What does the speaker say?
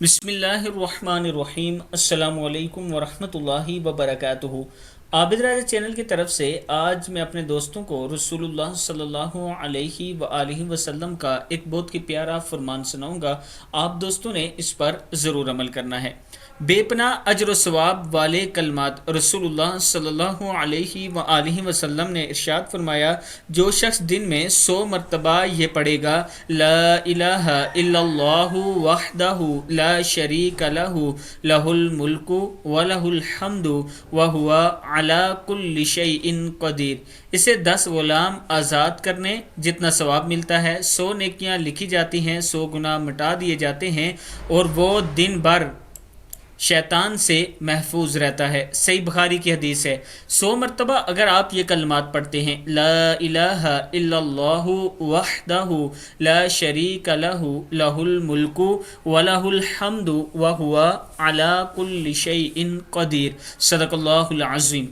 بسم اللہ الرحمن الرحیم۔ السلام علیکم ورحمۃ اللہ وبرکاتہ۔ عابد راجہ چینل کی طرف سے آج میں اپنے دوستوں کو رسول اللہ صلی اللہ علیہ وآلہ وسلم کا ایک بہت ہی پیارا فرمان سناؤں گا۔ آپ دوستوں نے اس پر ضرور عمل کرنا ہے۔ بے پناہ اجر و ثواب والے کلمات رسول اللہ صلی اللہ علیہ وآلہ وسلم نے ارشاد فرمایا، جو شخص دن میں 100 مرتبہ یہ پڑھے گا، لا الہ الا اللہ وحدہ لا شریک لہ لہ الملک ولہ الحمد وہو علی کل شیء قدیر، اسے 10 غلام آزاد کرنے جتنا ثواب ملتا ہے، 100 نیکیاں لکھی جاتی ہیں، 100 گناہ مٹا دیے جاتے ہیں، اور وہ دن بھر شیطان سے محفوظ رہتا ہے۔ صحیح بخاری کی حدیث ہے۔ 100 مرتبہ اگر آپ یہ کلمات پڑھتے ہیں، لا الہ الا اللہ وحدہ لا شریک لہ لہ الملک ولہ الحمد وہو علی کل شیء قدیر، صدق اللہ العظیم۔